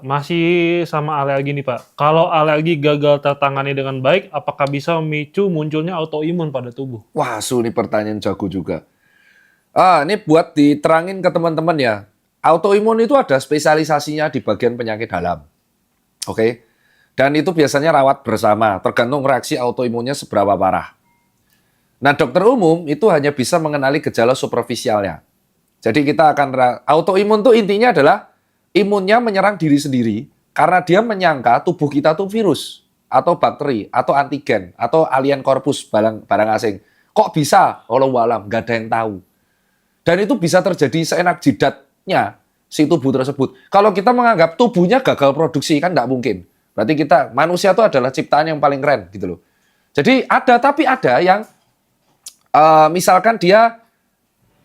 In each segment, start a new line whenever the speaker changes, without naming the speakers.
Masih sama alergi nih Pak. Kalau alergi gagal tertangani dengan baik, apakah bisa memicu munculnya autoimun pada tubuh?
Wah, ini pertanyaan jago juga. Ini buat diterangin ke teman-teman ya. Autoimun itu ada spesialisasinya di bagian penyakit dalam. Oke. Dan itu biasanya rawat bersama, tergantung reaksi autoimunnya seberapa parah. Nah, dokter umum itu hanya bisa mengenali gejala superficialnya. Jadi kita akan autoimun itu intinya adalah imunnya menyerang diri sendiri karena dia menyangka tubuh kita tuh virus atau bakteri atau antigen atau alien corpus barang asing. Kok bisa? Walau alam, nggak ada yang tahu. Dan itu bisa terjadi seenak jidatnya si tubuh tersebut. Kalau kita menganggap tubuhnya gagal produksi kan nggak mungkin. Berarti kita manusia itu adalah ciptaan yang paling keren gitu loh. Jadi tapi ada yang misalkan dia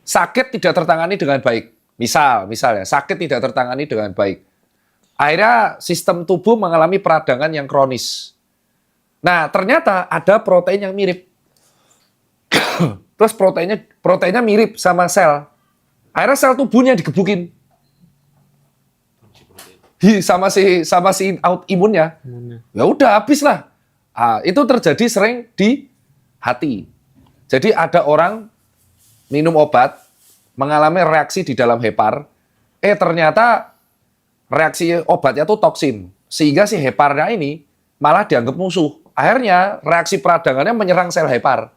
sakit tidak tertangani dengan baik. Misalnya sakit tidak tertangani dengan baik. Akhirnya sistem tubuh mengalami peradangan yang kronis. Nah, ternyata ada protein yang mirip. Terus proteinnya mirip sama sel. Akhirnya sel tubuhnya digebukin. Sama si autoimunnya. Ya udah habis lah. Itu terjadi sering di hati. Jadi ada orang minum obat, mengalami reaksi di dalam hepar, ternyata reaksi obatnya tuh toksin. Sehingga si heparnya ini malah dianggap musuh. Akhirnya reaksi peradangannya menyerang sel hepar.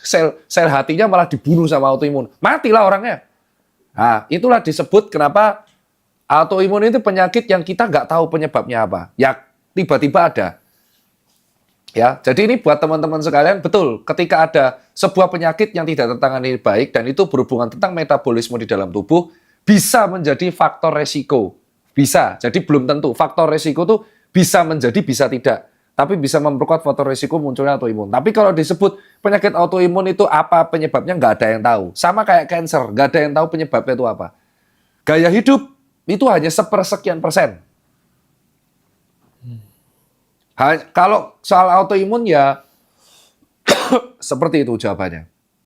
Sel hatinya malah dibunuh sama autoimun. Matilah orangnya. Nah, itulah disebut kenapa autoimun itu penyakit yang kita nggak tahu penyebabnya apa. Ya, tiba-tiba ada. Ya, jadi ini buat teman-teman sekalian, betul, ketika ada sebuah penyakit yang tidak tertangani baik dan itu berhubungan tentang metabolisme di dalam tubuh, bisa menjadi faktor resiko. Bisa, jadi belum tentu. Faktor resiko tuh bisa menjadi, bisa tidak. Tapi bisa memperkuat faktor resiko munculnya autoimun. Tapi kalau disebut penyakit autoimun itu apa penyebabnya, nggak ada yang tahu. Sama kayak cancer, nggak ada yang tahu penyebabnya itu apa. Gaya hidup itu hanya sepersekian persen. Kalau soal autoimun ya seperti itu jawabannya.